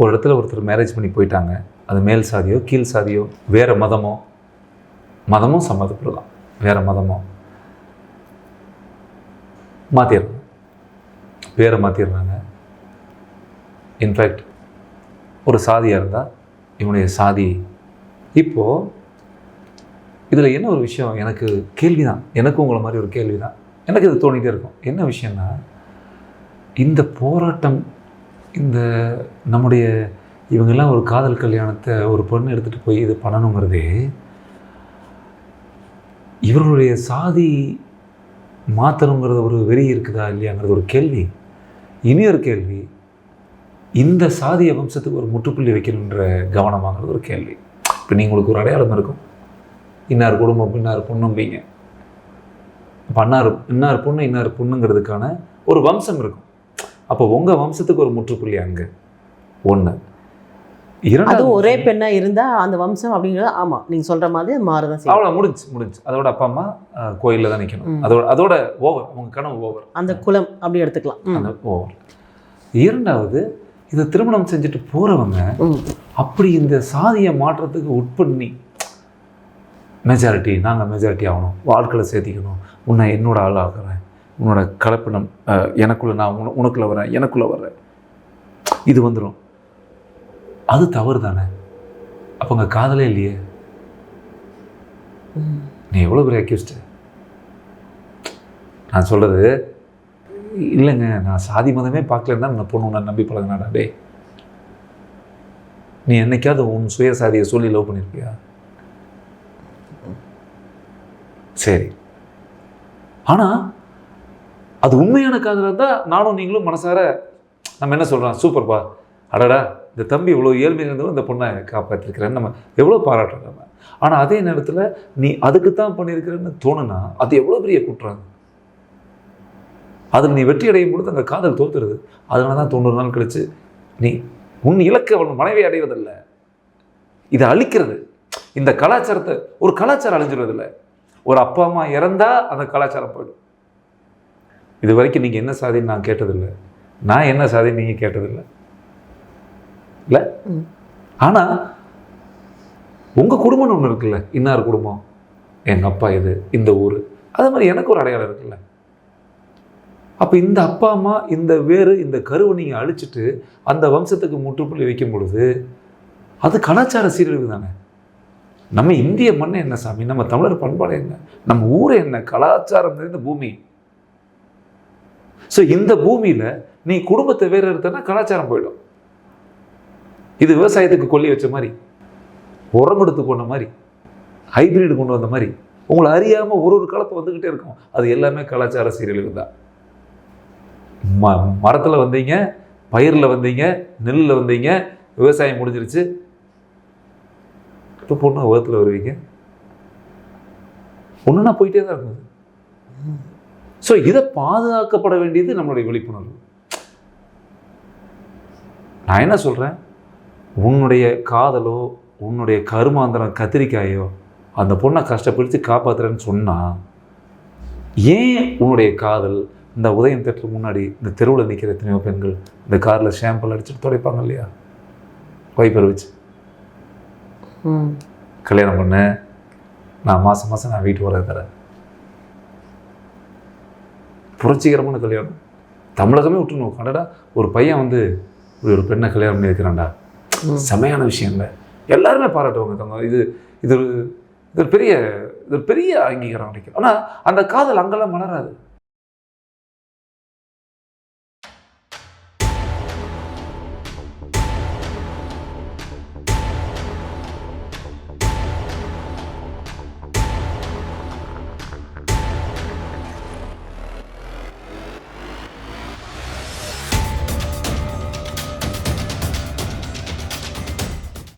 ஒரு இடத்துல ஒருத்தர் மேரேஜ் பண்ணி போயிட்டாங்க. அது மேல் சாதியோ கீழ் சாதியோ வேறு மதமும் சம்மதப்படலாம், வேறு மதமோ மாற்றிடுறாங்க, பேரை மாற்றிடுறாங்க. இன்ஃபேக்ட் ஒரு சாதியாக இருந்தால் இவனுடைய சாதி. இப்போது இதில் என்ன ஒரு விஷயம், எனக்கு கேள்வி தான், எனக்கும் உங்களை மாதிரி ஒரு கேள்வி தான், எனக்கு இது தோணிகிட்டே இருக்கும். என்ன விஷயம்னா, இந்த போராட்டம், இந்த நம்முடைய இவங்கெல்லாம் ஒரு காதல் கல்யாணத்தை ஒரு பொண்ணு எடுத்துகிட்டு போய் இது பண்ணணுங்கிறதே இவர்களுடைய சாதி மாற்றணுங்கிறது ஒரு வெறி இருக்குதா இல்லையாங்கிறது ஒரு கேள்வி. இனி ஒரு கேள்வி, இந்த சாதிய வம்சத்துக்கு ஒரு முற்றுப்புள்ளி வைக்கணுன்ற கவனமாகிறது ஒரு கேள்வி. இப்போ நீங்கள் உங்களுக்கு ஒரு அடையாளம் இருக்கும், இன்னார் குடும்பம் இன்னார் பொண்ணும்பீங்க. இப்போ இன்னார் பொண்ணு இன்னார் பொண்ணுங்கிறதுக்கான ஒரு வம்சம் இருக்கும். அப்போ உங்கள் வம்சத்துக்கு ஒரு முற்றுப்புள்ளி அங்கே ஒன்று. அதுவும் ஒரே பெண்ணா இருந்தா அந்த வம்சம் அப்படிங்கிறது ஆமா நீங்க சொல்ற மாதிரி மாறுதான் செய்யும். அவ்வளோ முடிஞ்சு. அதோட அப்பா அம்மா கோயிலில் தான் நிற்கணும். அதோட ஓவர், அவங்க கனவு ஓவர். அந்த குலம் அப்படி எடுத்துக்கலாம், அந்த ஓவர். இரண்டாவது, இது திருமணம் செஞ்சுட்டு போறவங்க அப்படி இந்த சாதிய மாற்றத்துக்கு உட்பண்ணி மெஜாரிட்டி, நாங்கள் மெஜாரிட்டி ஆகணும், வாழ்க்கையில் சேர்த்திக்கணும், உன்னை என்னோட ஆள் ஆக்குறேன், உன்னோட கலப்பினம் எனக்குள்ளே, நான் உனக்குள்ளே வரேன், எனக்குள்ளே வர்றேன், இது வந்துடும். அது தவறு தானே? அப்போ அங்கே காதலே இல்லையே. நீ எவ்வளோ பெரிய அக்யூஸ்டு. நான் சொல்கிறது இல்லைங்க, நான் சாதி மதமே பார்க்கலன்னா நான் பொண்ணு உன்னை நம்பி பழகினாடா. டே, நீ என்னைக்காவது உன் சுயசாதியை சொல்லி லவ் பண்ணியிருப்பியா? சரி, ஆனால் அது உண்மையான காதலாக தான் நானும் நீங்களும் மனசார நம்ம என்ன சொல்கிறோம், சூப்பர்ப்பா, அடடா இந்த தம்பி இவ்வளோ ஏழ்மையில் இருந்தவங்க இந்த பொண்ணை காப்பாற்றிருக்கிறேன்னு நம்ம எவ்வளோ பாராட்டுறோம் நம்ம. ஆனால் அதே நேரத்தில் நீ அதுக்கு தான் பண்ணியிருக்கிறேன்னு தோணுனா அது எவ்வளோ பெரிய குற்றம். அதில் நீ வெற்றி அடையும் பொழுது அந்த காதல் தோத்துருது. அதனால தான் 90 நாள் கழிச்சு நீ உன் இலக்கு அவன் மனைவி அடைவதில்லை, இதை அழிக்கிறது. இந்த கலாச்சாரத்தை, ஒரு கலாச்சாரம் அழிஞ்சிடுறதில்லை. ஒரு அப்பா அம்மா இறந்தா அந்த கலாச்சாரம் போயிடும். இது வரைக்கும் நீங்கள் என்ன சாதின்னு நான் கேட்டதில்லை, நான் என்ன சாதின்னு நீங்கள் கேட்டதில்லை இல்லை. ஆனால் உங்கள் குடும்பம்னு ஒன்று இருக்குல்ல, இன்னார் குடும்பம், எங்கள் அப்பா இது, இந்த ஊர், அதே மாதிரி எனக்கு ஒரு அடையாளம் இருக்குல்ல. அப்போ இந்த அப்பா அம்மா, இந்த வேறு, இந்த கருவை நீங்கள் அழிச்சிட்டு அந்த வம்சத்துக்கு முற்றுப்புள்ளி வைக்கும் பொழுது அது கலாச்சார சீரழிவு தானே. நம்ம இந்திய மண்ணை என்ன சாமி, நம்ம தமிழர் பண்பாடு என்ன, நம்ம ஊரை என்ன, கலாச்சாரம் நிறைந்த பூமி. ஸோ இந்த பூமியில் நீ குடும்பத்தை வேறு எடுத்தனா கலாச்சாரம் போயிடும். இது விவசாயத்துக்கு கொல்லி வச்ச மாதிரி, உரம் எடுத்து கொண்ட மாதிரி, ஹைபிரிட் கொண்டு வந்த மாதிரி உங்களை அறியாமல் ஒரு கலப்பு வந்துக்கிட்டே இருக்கும். அது எல்லாமே கலாச்சார சீரழிவு தான். மரத்தில் வந்தீங்க, பயிரில் வந்தீங்க, நெல்லில் வந்தீங்க, விவசாயம் முடிஞ்சிருச்சு, இப்போ பொண்ணு உலகத்தில் வருவீங்க, ஒன்றுனா போயிட்டே தான் இருக்குது. ஸோ இதை பாதுகாக்கப்பட வேண்டியது நம்மளுடைய விழிப்புணர்வு. நான் என்ன சொல்கிறேன், உன்னுடைய காதலோ உன்னுடைய கருமாந்திரம் கத்திரிக்காயோ அந்த பொண்ணை கஷ்டப்படுத்தி காப்பாற்றுறேன்னு சொன்னால், ஏன் உன்னுடைய காதல் இந்த உதயம் தேட்டருக்கு முன்னாடி இந்த தெருவில் நிற்கிற எத்தனையோ பெண்கள் இந்த காரில் ஷாம்பல் அடிச்சுட்டு துடைப்பாங்க இல்லையா, வைப்பர் வச்சு, கல்யாணம் பண்ண நான் மாதம் நான் வீட்டு வர தரேன், புரட்சிகரமான கல்யாணம், தமிழகமே விட்டுணும். கண்டடா ஒரு பையன் வந்து ஒரு பெண்ணை கல்யாணம் பண்ணி இருக்கிறான்டா, செமையான விஷயம் இல்லை, எல்லாருமே பாராட்டுவாங்க. தங்க இது இது ஒரு பெரிய அங்கீகாரம் கிடைக்கும். ஆனால் அந்த காதல் அங்கெல்லாம் மலராது.